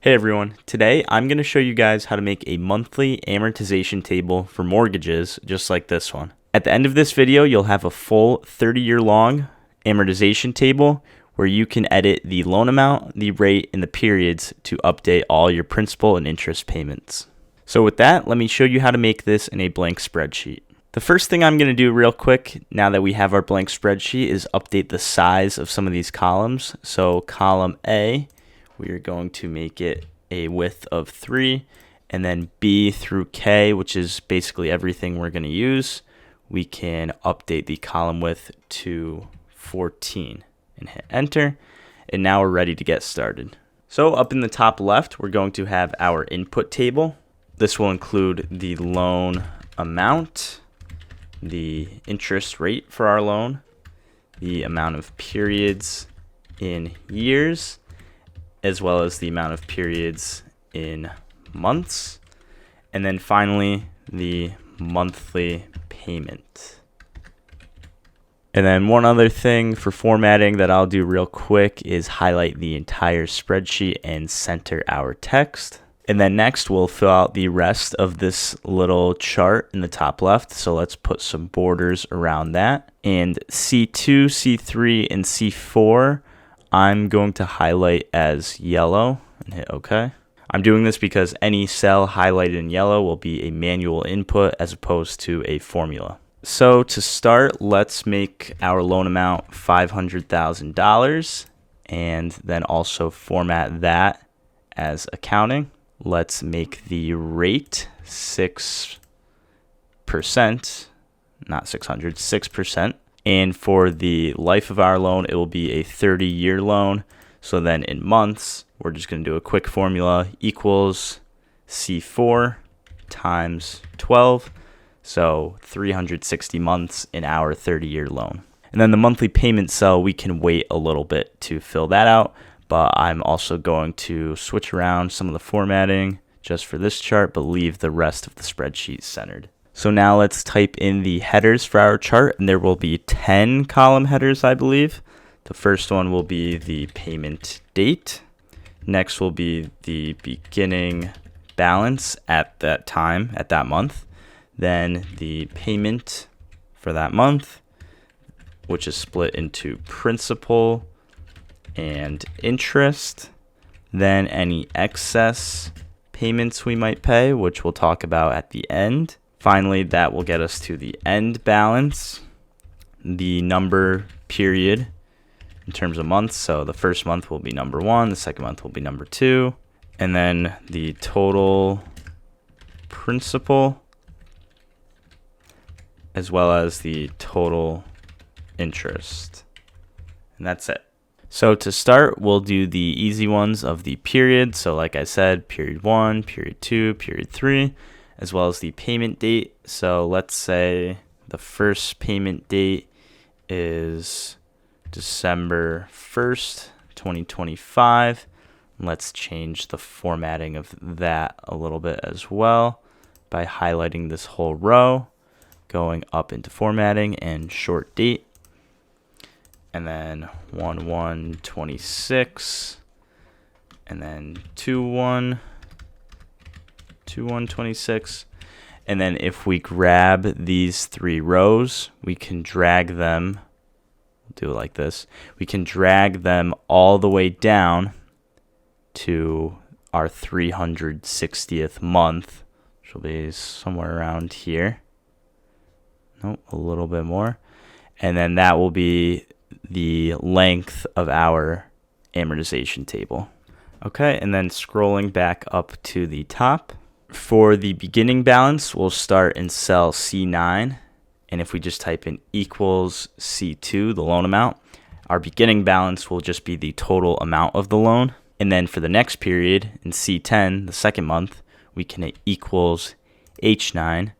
Hey everyone, today I'm going to show you guys how to make a monthly amortization table for mortgages just like this one. At the end of this video, you'll have a full 30-year long amortization table where you can edit the loan amount, the rate, and the periods to update all your principal and interest payments. So with that, let me show you how to make this in a blank spreadsheet. The first thing I'm going to do real quick, now that we have our blank spreadsheet, is update the size of some of these columns. So column A, we are going to make it a width of 3, and then B through K, which is basically everything we're going to use, we can update the column width to 14 and hit enter, and now we're ready to get started. So up in the top left, we're going to have our input table. This will include the loan amount, the interest rate for our loan, the amount of periods in years, as well as the amount of periods in months, and then finally the monthly payment. And then one other thing for formatting that I'll do real quick is highlight the entire spreadsheet and center our text. And then next we'll fill out the rest of this little chart in the top left. So let's put some borders around that. And C2, C3, and C4 I'm going to highlight as yellow and hit OK. I'm doing this because any cell highlighted in yellow will be a manual input as opposed to a formula. So to start, let's make our loan amount $500,000 and then also format that as accounting. Let's make the rate 6%, not 600, 6%. And for the life of our loan, it will be a 30-year loan. So then in months, we're just going to do a quick formula equals C4 times 12. So 360 months in our 30-year loan. And then the monthly payment cell, we can wait a little bit to fill that out. But I'm also going to switch around some of the formatting just for this chart, but leave the rest of the spreadsheet centered. So now let's type in the headers for our chart, and there will be 10 column headers, I believe. The first one will be the payment date. Next will be the beginning balance at that time, at that month. Then the payment for that month, which is split into principal and interest. Then any excess payments we might pay, which we'll talk about at the end. Finally, that will get us to the end balance, the number period in terms of months. So the first month will be number 1, the second month will be number 2, and then the total principal as well as the total interest. And that's it. So to start, we'll do the easy ones of the period. So like I said, period 1, period 2, period 3. As well as the payment date. So let's say the first payment date is December 1st, 2025. Let's change the formatting of that a little bit as well by highlighting this whole row, going up into formatting and short date. And then 1/1/26, and then 2/1/26, and then if we grab these 3 rows, we can drag them, we'll do it like this, we can drag them all the way down to our 360th month, which will be somewhere around here. Nope, a little bit more. And then that will be the length of our amortization table. Okay, and then scrolling back up to the top. For the beginning balance, we'll start in cell C9, and if we just type in equals C2, the loan amount, our beginning balance will just be the total amount of the loan. And then for the next period, in C10, the second month, we can hit equals H9.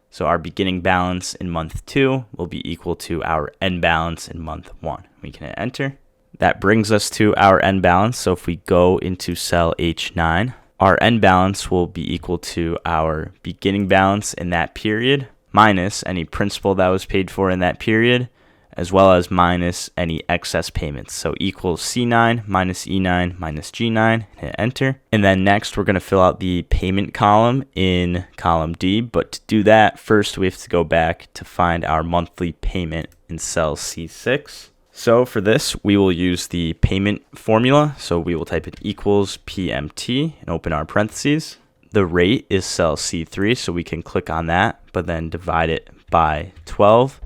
So our beginning balance in month 2 will be equal to our end balance in month 1. We can hit enter. That brings us to our end balance. So if we go into cell H9, our end balance will be equal to our beginning balance in that period minus any principal that was paid for in that period, as well as minus any excess payments. So equals C9 minus E9 minus G9, hit enter. And then next we're going to fill out the payment column in column D. But to do that, first we have to go back to find our monthly payment in cell C6. So for this, we will use the payment formula. So we will type in equals PMT and open our parentheses. The rate is cell C3, so we can click on that, but then divide it by 12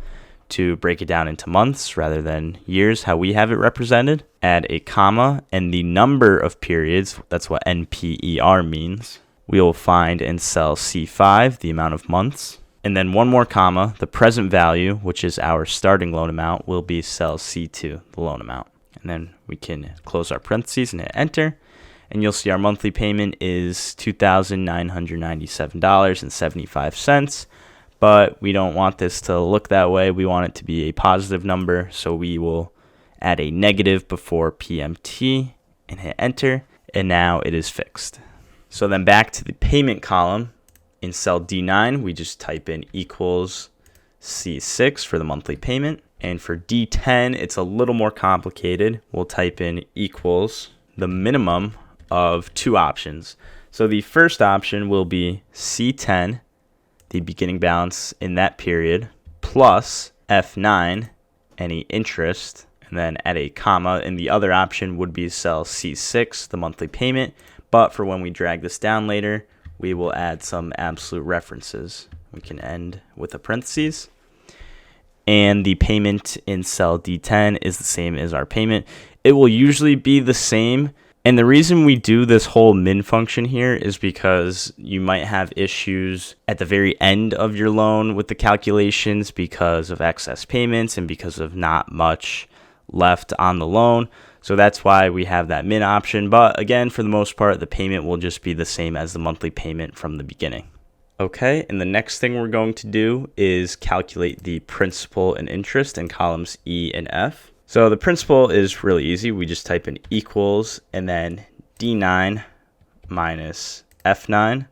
to break it down into months rather than years, how we have it represented. Add a comma and the number of periods, that's what NPER means. We will find in cell C5 the amount of months. And then one more comma, the present value, which is our starting loan amount, will be cell C2, the loan amount. And then we can close our parentheses and hit enter. And you'll see our monthly payment is $2,997.75. But we don't want this to look that way. We want it to be a positive number. So we will add a negative before PMT and hit enter. And now it is fixed. So then back to the payment column. In cell D9, we just type in equals C6 for the monthly payment. And for D10, it's a little more complicated. We'll type in equals the minimum of two options. So the first option will be C10, the beginning balance in that period, plus F9, any interest, and then add a comma. And the other option would be cell C6, the monthly payment. But for when we drag this down later, we will add some absolute references. We can end with a parentheses. And the payment in cell D10 is the same as our payment. It will usually be the same. And the reason we do this whole min function here is because you might have issues at the very end of your loan with the calculations because of excess payments and because of not much left on the loan. So that's why we have that min option. But again, for the most part, the payment will just be the same as the monthly payment from the beginning. Okay, and the next thing we're going to do is calculate the principal and interest in columns E and F. So the principal is really easy. We just type in equals and then D9 minus F9.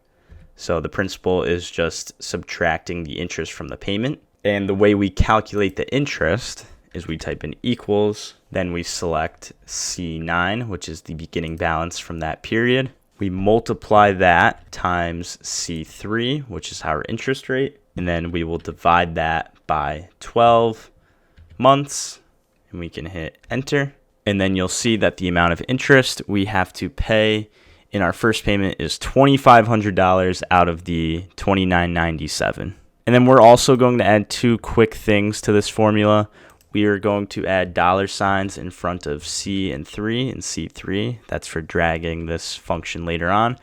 So the principal is just subtracting the interest from the payment. And the way we calculate the interest is we type in equals, then we select C9, which is the beginning balance from that period. We multiply that times C3, which is our interest rate. And then we will divide that by 12 months. And we can hit enter. And then you'll see that the amount of interest we have to pay in our first payment is $2,500 out of the $2,997. And then we're also going to add two quick things to this formula. We are going to add dollar signs in front of C and 3 and C3. That's for dragging this function later on.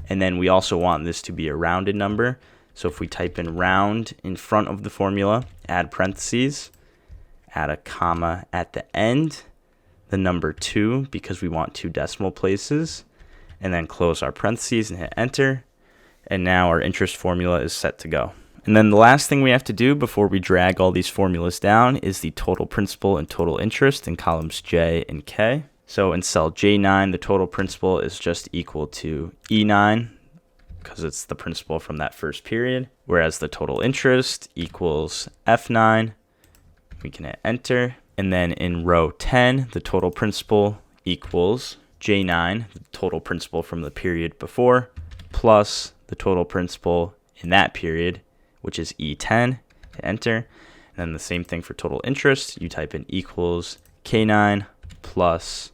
And then we also want this to be a rounded number. So if we type in round in front of the formula, add parentheses, add a comma at the end, the number 2 because we want 2 decimal places, and then close our parentheses and hit enter. And now our interest formula is set to go. And then the last thing we have to do before we drag all these formulas down is the total principal and total interest in columns J and K. So in cell J9, the total principal is just equal to E9 because it's the principal from that first period, whereas the total interest equals F9. We can hit enter. And then in row 10, the total principal equals J9, the total principal from the period before, plus the total principal in that period, which is E10, hit enter. And then the same thing for total interest. You type in equals K9 plus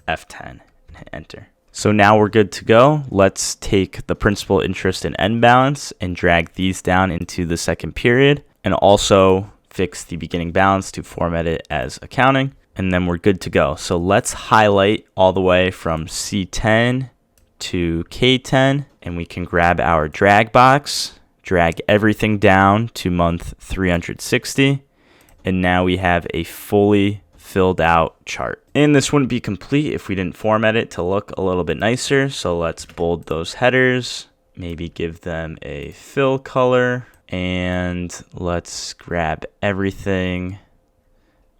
F10 and hit enter. So now we're good to go. Let's take the principal, interest, and end balance and drag these down into the second period, and also fix the beginning balance to format it as accounting. And then we're good to go. So let's highlight all the way from C10 to K10, and we can grab our drag box, drag everything down to month 360, and now we have a fully filled out chart. And this wouldn't be complete if we didn't format it to look a little bit nicer. So let's bold those headers, maybe give them a fill color, and let's grab everything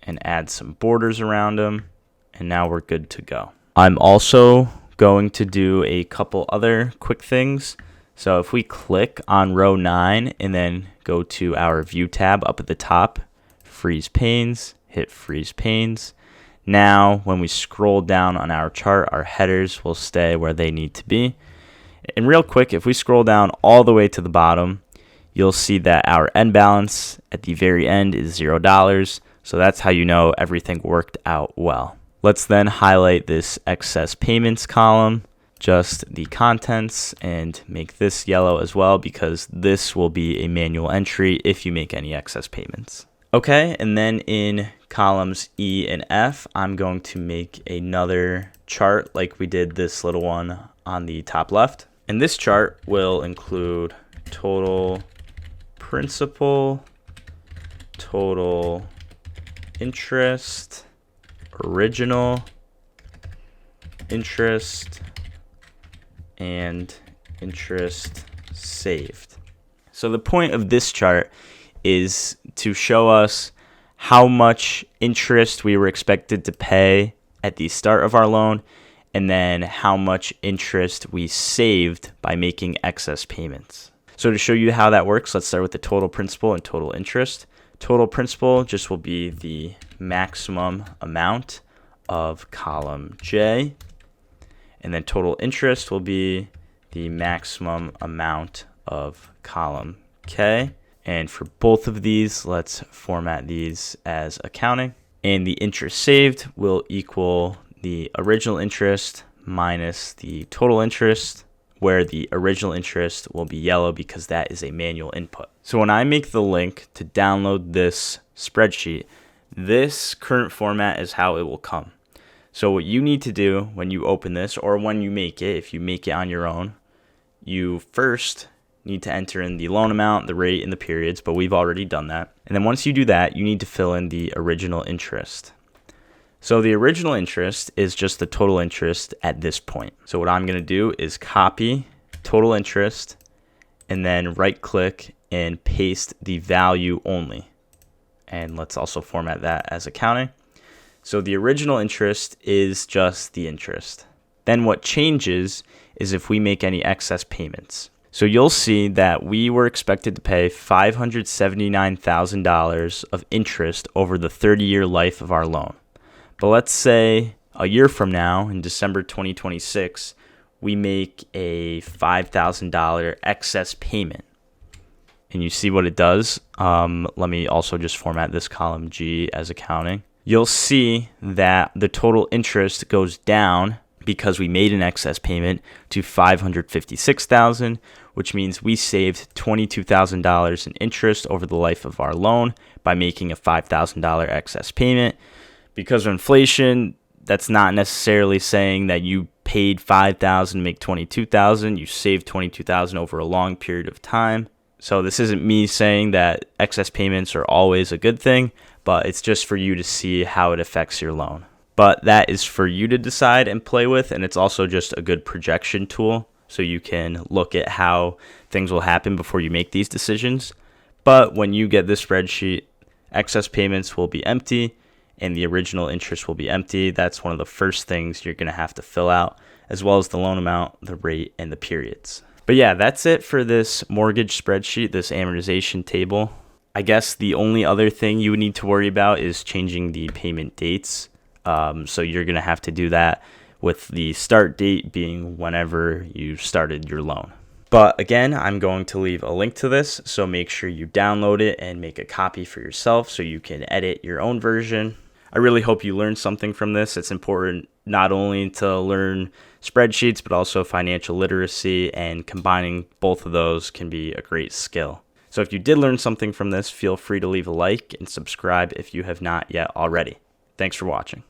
and add some borders around them. And now we're good to go. I'm also going to do a couple other quick things. So if we click on row 9 and then go to our view tab up at the top, freeze panes, hit freeze panes. Now, when we scroll down on our chart, our headers will stay where they need to be. And real quick, if we scroll down all the way to the bottom, you'll see that our end balance at the very end is $0. So that's how you know everything worked out well. Let's then highlight this excess payments column, just the contents, and make this yellow as well because this will be a manual entry if you make any excess payments. Okay, and then in columns E and F, I'm going to make another chart like we did this little one on the top left. And this chart will include total principal, total interest, original interest, and interest saved. So the point of this chart is to show us how much interest we were expected to pay at the start of our loan, and then how much interest we saved by making excess payments. So to show you how that works, let's start with the total principal and total interest. Total principal just will be the maximum amount of column J, and then total interest will be the maximum amount of column K. And for both of these, let's format these as accounting. And the interest saved will equal the original interest minus the total interest, where the original interest will be yellow because that is a manual input. So when I make the link to download this spreadsheet, this current format is how it will come. So what you need to do when you open this, or when you make it, if you make it on your own, you first need to enter in the loan amount, the rate, and the periods, but we've already done that. And then once you do that, you need to fill in the original interest. So the original interest is just the total interest at this point. So what I'm going to do is copy total interest and then right click and paste the value only. And let's also format that as accounting. So the original interest is just the interest. Then what changes is if we make any excess payments. So you'll see that we were expected to pay $579,000 of interest over the 30-year life of our loan. But let's say a year from now, in December 2026, we make a $5,000 excess payment. And you see what it does. Let me also just format this column G as accounting. You'll see that the total interest goes down because we made an excess payment to $556,000, which means we saved $22,000 in interest over the life of our loan by making a $5,000 excess payment. Because of inflation, that's not necessarily saying that you paid $5,000 to make $22,000. You saved $22,000 over a long period of time. So this isn't me saying that excess payments are always a good thing, but it's just for you to see how it affects your loan. But that is for you to decide and play with, and it's also just a good projection tool so you can look at how things will happen before you make these decisions. But when you get this spreadsheet, excess payments will be empty and the original interest will be empty. That's one of the first things you're going to have to fill out, as well as the loan amount, the rate, and the periods. But yeah, that's it for this mortgage spreadsheet, this amortization table. I guess the only other thing you would need to worry about is changing the payment dates. So you're going to have to do that with the start date being whenever you started your loan. But again, I'm going to leave a link to this, so make sure you download it and make a copy for yourself so you can edit your own version. I really hope you learned something from this. It's important not only to learn spreadsheets, but also financial literacy, and combining both of those can be a great skill. So if you did learn something from this, feel free to leave a like and subscribe if you have not yet already. Thanks for watching.